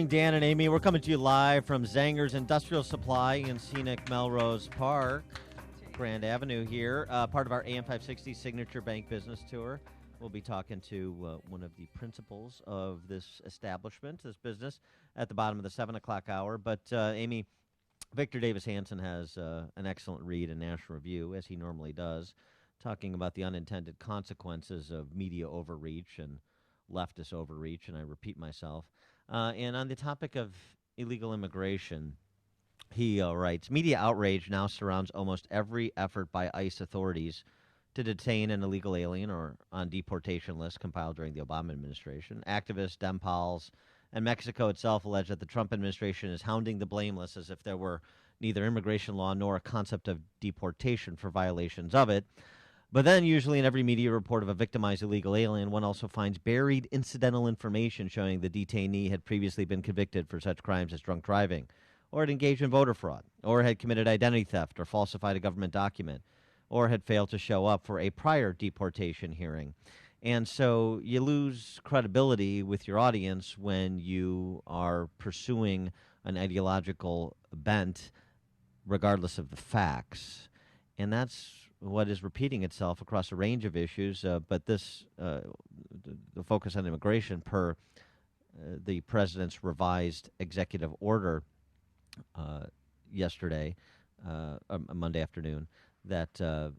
Dan and Amy, we're coming to you live from Zanger's Industrial Supply in scenic Melrose Park, Grand Avenue here, part of our AM 560 Signature Bank Business Tour. We'll be talking to one of the principals of this establishment, this business, at the bottom of the 7 o'clock hour. But, Amy, Victor Davis Hanson has an excellent read in National Review, as he normally does, talking about the unintended consequences of media overreach and leftist overreach, and I repeat myself. And on the topic of illegal immigration, he writes, media outrage now surrounds almost every effort by ICE authorities to detain an illegal alien or on deportation lists compiled during the Obama administration. Activists, Dems, and Mexico itself allege that the Trump administration is hounding the blameless as if there were neither immigration law nor a concept of deportation for violations of it. But then, usually in every media report of a victimized illegal alien, one also finds buried incidental information showing the detainee had previously been convicted for such crimes as drunk driving, or had engaged in voter fraud, or had committed identity theft or falsified a government document, or had failed to show up for a prior deportation hearing. And so you lose credibility with your audience when you are pursuing an ideological bent regardless of the facts. And that's what is repeating itself across a range of issues, but this, the focus on immigration per the president's revised executive order yesterday, Monday afternoon, that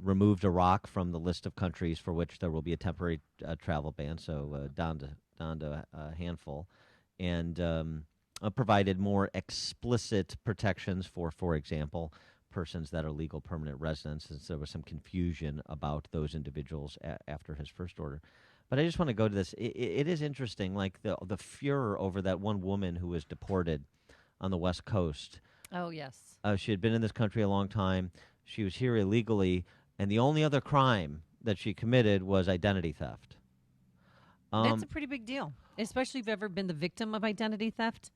removed Iraq from the list of countries for which there will be a temporary travel ban, so down to a handful, and provided more explicit protections for example, persons that are legal permanent residents, since there was some confusion about those individuals after his first order. But I just want to go to this. It is interesting, like the furor over that one woman who was deported on the West Coast. Oh, yes. She had been in this country a long time. She was here illegally, and the only other crime that she committed was identity theft. That's a pretty big deal, especially if you've ever been the victim of identity theft.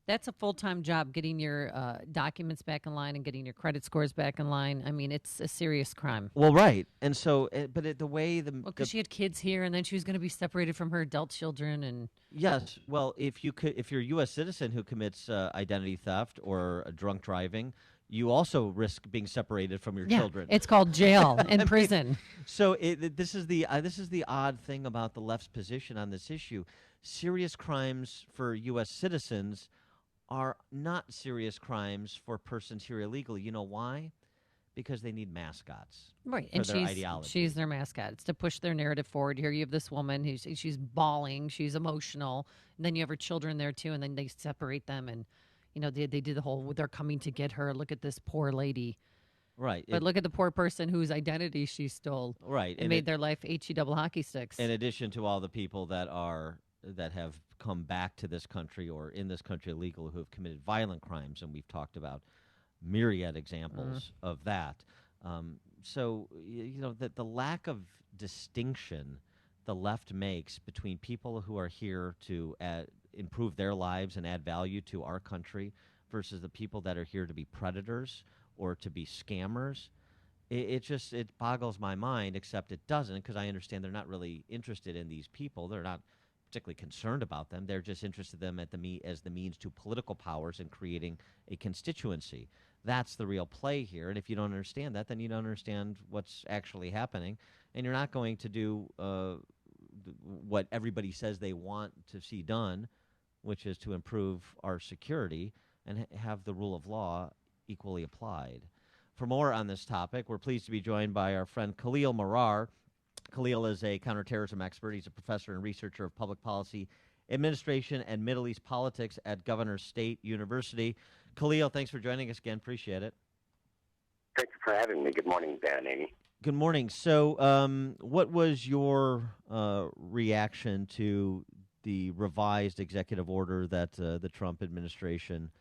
That's a full-time job, getting your documents back in line and getting your credit scores back in line. I mean, it's a serious crime. Well, right. And so, the way because she had kids here, and then she was going to be separated from her adult children. And yes, well, if you're a U.S. citizen who commits identity theft or drunk driving, you also risk being separated from your children. It's called jail and prison. So this is the odd thing about the left's position on this issue. Serious crimes for U.S. citizens are not serious crimes for persons here illegally. You know why? Because they need mascots. Right, for and their ideology. She's their mascot. It's to push their narrative forward. Here you have this woman who's she's bawling, she's emotional, and then you have her children there too, and then they separate them, and they do the whole they're coming to get her. Look at this poor lady. Right. But look at the poor person whose identity she stole. Right. And made their life HE double hockey sticks. In addition to all the people that have come back to this country or in this country illegal who have committed violent crimes, and we've talked about myriad examples of that. So that the lack of distinction the left makes between people who are here to improve their lives and add value to our country versus the people that are here to be predators or to be scammers, it boggles my mind, except it doesn't, because I understand they're not really interested in these people. They're not particularly concerned about them. They're just interested in them as the means to political powers and creating a constituency. That's the real play here. And if you don't understand that, then you don't understand what's actually happening. And you're not going to do what everybody says they want to see done, which is to improve our security and have the rule of law equally applied. For more on this topic, we're pleased to be joined by our friend Khalil Marrar. Khalil is a counterterrorism expert. He's a professor and researcher of public policy, administration, and Middle East politics at Governor State University. Khalil, thanks for joining us again. Appreciate it. Thank you for having me. Good morning, Dan and Amy. Good morning. So what was your reaction to the revised executive order that the Trump administration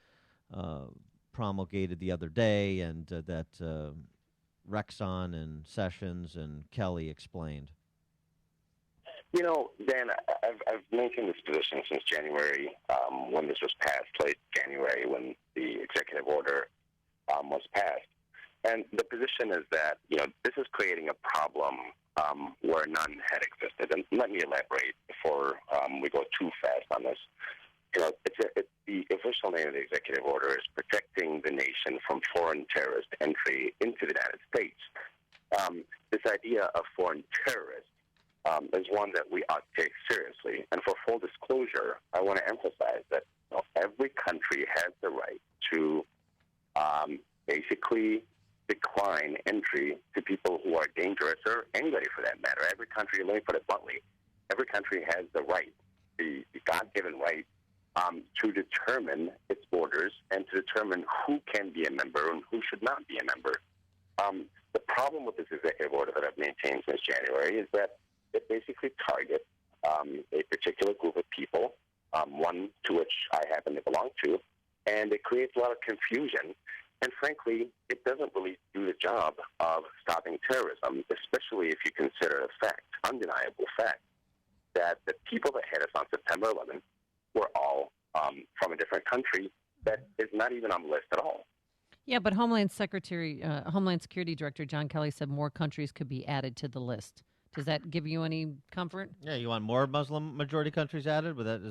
promulgated the other day and that Rexon and Sessions and Kelly explained? Dan, I've maintained this position since January when this was passed, late January when the executive order was passed. And the position is that, this is creating a problem where none had existed. And let me elaborate before we go too fast on this. The official name of the executive order is protecting the nation from foreign terrorist entry into the United States. This idea of foreign terrorists is one that we ought to take seriously. And for full disclosure, I want to emphasize that every country has the right to basically decline entry to people who are dangerous, or anybody for that matter. Every country, let me put it bluntly, every country has the right, the God-given right, to determine its borders and to determine who can be a member and who should not be a member. The problem with this executive order that I've maintained since January is that it basically targets a particular group of people, one to which I happen to belong to, and it creates a lot of confusion. And frankly, it doesn't really do the job of stopping terrorism, especially if you consider the fact, undeniable fact, that the people that hit us on September 11th were all from a different country that is not even on the list at all. Yeah, but Homeland Security Director John Kelly said more countries could be added to the list. Does that give you any comfort? Yeah, you want more Muslim majority countries added? But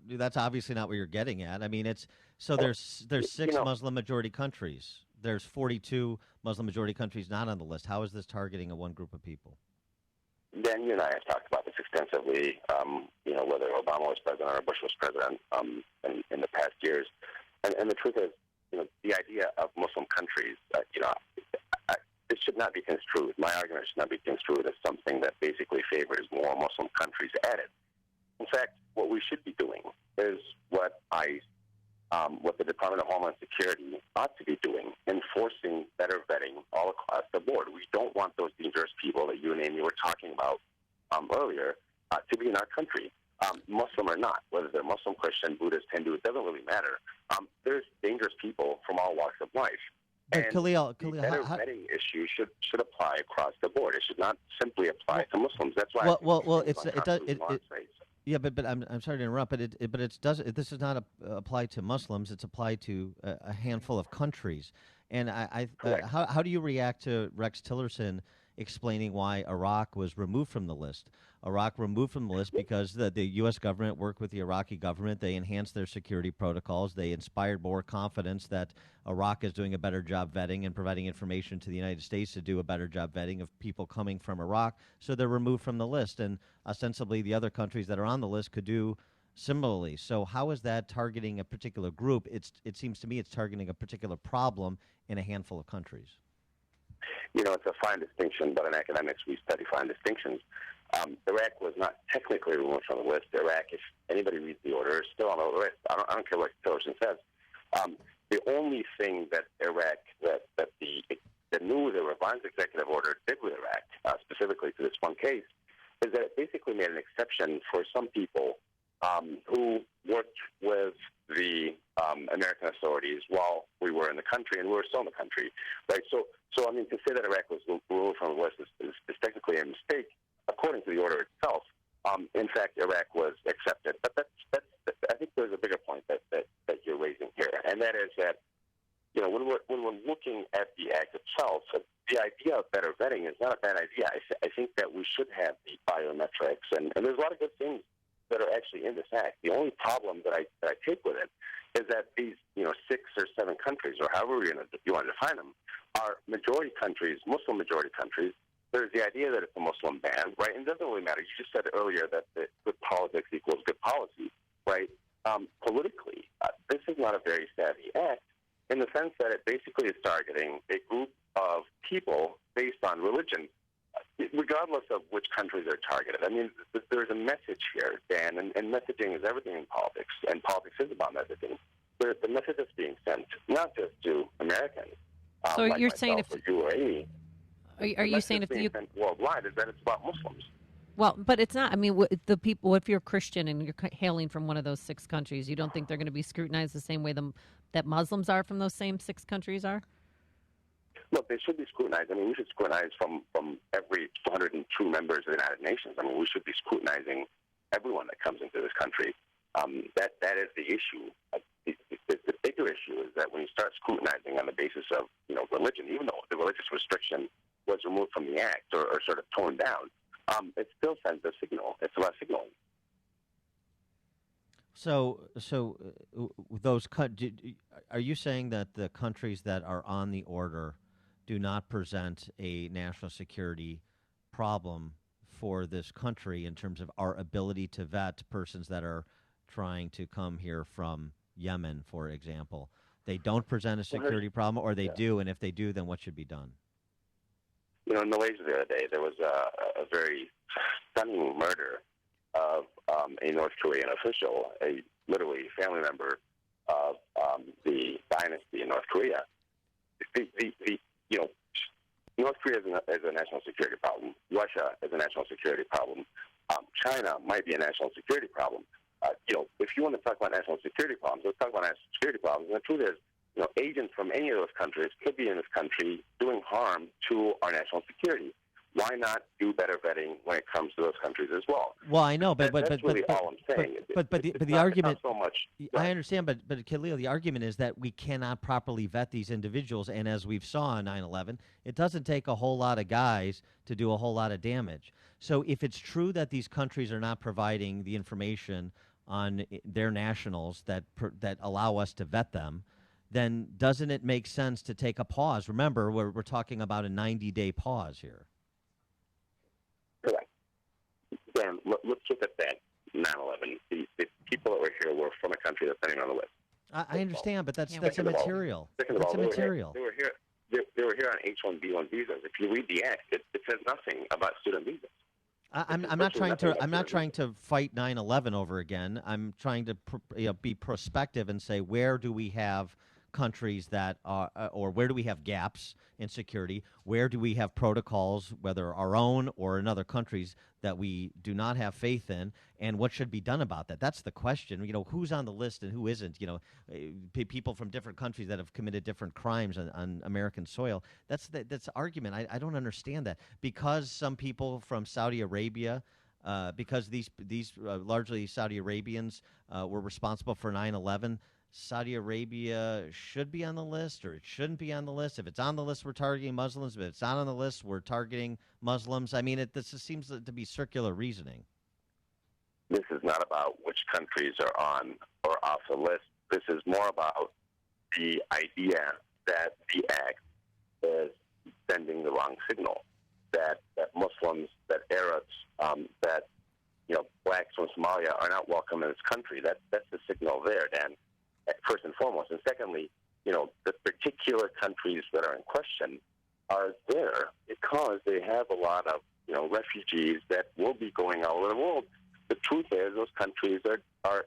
that's obviously not what you're getting at. I mean, there's 6 Muslim majority countries. There's 42 Muslim majority countries not on the list. How is this targeting a one group of people? Dan, you and I have talked about this extensively. Whether Obama was president or Bush was president in the past years, and the truth is, the idea of Muslim countries, it should not be construed. My argument should not be construed as something that basically favors more Muslim countries added. In fact, what we should be doing is what the Department of Homeland Security ought to be doing, enforcing better vetting all across the board. We don't want those dangerous people that you and Amy were talking about earlier to be in our country. Muslim or not, whether they're Muslim, Christian, Buddhist, Hindu, it doesn't really matter. There's dangerous people from all walks of life. But Khalil, the better vetting issue should apply across the board. It should not simply apply to Muslims. That's why. Yeah, but I'm sorry to interrupt, this is not applied to Muslims. It's applied to a handful of countries. And how do you react to Rex Tillerson explaining why Iraq was removed from the list? Iraq removed from the list because the U.S. government worked with the Iraqi government. They enhanced their security protocols. They inspired more confidence that Iraq is doing a better job vetting and providing information to the United States to do a better job vetting of people coming from Iraq. So they're removed from the list. And ostensibly the other countries that are on the list could do similarly. So how is that targeting a particular group? It seems to me it's targeting a particular problem in a handful of countries. It's a fine distinction, but in academics we study fine distinctions. Iraq was not technically removed from the list. Iraq, if anybody reads the order, is still on the list. I don't care what Tillerson says. The only thing that Iraq, that the revised executive order did with Iraq, specifically to this one case, is that it basically made an exception for some people who worked with the American authorities while we were in the country, and we were still in the country, right? So I mean, to say that Iraq was removed from the list is technically a mistake according to the order itself. In fact, Iraq was accepted, but that's I think there's a bigger point that you're raising here, and that is that when we're looking at the act itself, the idea of better vetting is not a bad idea. I think that we should have the biometrics, and there's a lot of good things that are actually in this act. The only problem that I take with it is that these 6 or 7 countries, or however you want to define them, are majority countries, Muslim majority countries. There's the idea that it's a Muslim ban, right? And it doesn't really matter. You just said earlier that good politics equals good policy, right? Politically, this is not a very savvy act in the sense that it basically is targeting a group of people based on religion, regardless of which countries are targeted. I mean, there's a message here, Dan, and messaging is everything in politics, and politics is about messaging. The message that's being sent, not just to Americans, so like you're myself saying or you or Amy, are you saying if being sent worldwide is that it's about Muslims. Well, but it's not. I mean, the people. If you're Christian and you're hailing from one of those 6 countries, you don't think they're going to be scrutinized the same way that Muslims are from those same 6 countries are? Look, they should be scrutinized. I mean, we should scrutinize from every 202 members of the United Nations. I mean, we should be scrutinizing everyone that comes into this country. That is the issue. The big bigger issue is that when you start scrutinizing on the basis of, religion, even though the religious restriction was removed from the act or sort of toned down, it still sends a signal. It's about signaling. So are you saying that the countries that are on the order do not present a national security problem for this country in terms of our ability to vet persons that are trying to come here from Yemen, for example? They don't present a security problem, or they do, and if they do, then what should be done? In Malaysia the other day, there was a very stunning murder of a North Korean official, literally family member of the dynasty in North Korea. North Korea is a national security problem. Russia is a national security problem. China might be a national security problem. If you want to talk about national security problems, let's talk about national security problems. And the truth is, agents from any of those countries could be in this country doing harm to our national security. Why not do better vetting when it comes to those countries as well? Well, I know, that's really all I'm saying. But the argument, not so much. I understand, but Khalil, the argument is that we cannot properly vet these individuals, and as we've saw on 9/11, it doesn't take a whole lot of guys to do a whole lot of damage. So if it's true that these countries are not providing the information on their nationals that allow us to vet them, then doesn't it make sense to take a pause? Remember, we're talking about a 90-day pause here. Correct. Dan, let's look at that 9/11. The people that were here were from a country that's not even on the list. I understand, but that's Second immaterial. That's immaterial. They were here. They were here on H-1B1 visas. If you read the act, it says nothing about student visas. I'm not trying to fight 9/11 over again. I'm trying to be prospective and say, where do we have countries that are, or where do we have gaps in security? Where do we have protocols, whether our own or in other countries, that we do not have faith in, and what should be done about that? That's the question. Who's on the list and who isn't? People from different countries that have committed different crimes on American soil. That's the argument. I don't understand that. Because some people from Saudi Arabia, because these largely Saudi Arabians were responsible for 9/11, Saudi Arabia should be on the list, or it shouldn't be on the list. If it's on the list, we're targeting Muslims. If it's not on the list, we're targeting Muslims. I mean, this just seems to be circular reasoning. This is not about which countries are on or off the list. This is more about the idea that the act is sending the wrong signal, that Muslims, that Arabs, that blacks from Somalia are not welcome in this country. That's the signal there, Dan. First and foremost. And secondly, the particular countries that are in question are there because they have a lot of, refugees that will be going all over the world. The truth is those countries are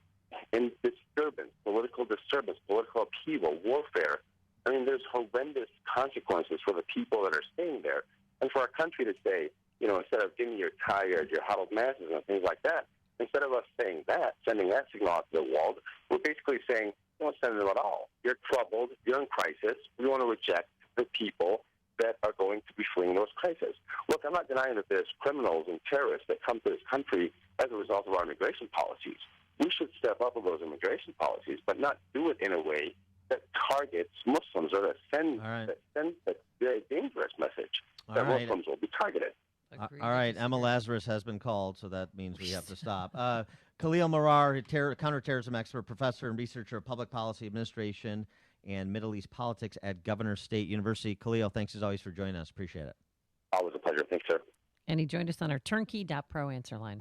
in disturbance, political upheaval, warfare. I mean, there's horrendous consequences for the people that are staying there. And for our country to say, instead of getting your tired, your huddled masses and things like that, instead of us saying that, sending that signal out to the world, we're basically saying, don't send them at all. You're troubled. You're in crisis. We want to reject the people that are going to be fleeing those crises. Look, I'm not denying that there's criminals and terrorists that come to this country as a result of our immigration policies. We should step up with those immigration policies, but not do it in a way that targets Muslims or that sends a very dangerous message that Muslims will be targeted. Agreed. All right, Emma Lazarus has been called, so that means we have to stop. Khalil Marrar, counterterrorism expert, professor and researcher of public policy administration and Middle East politics at Governor State University. Khalil, thanks as always for joining us. Appreciate it. Always a pleasure. Thanks, sir. And he joined us on our turnkey.pro answer line.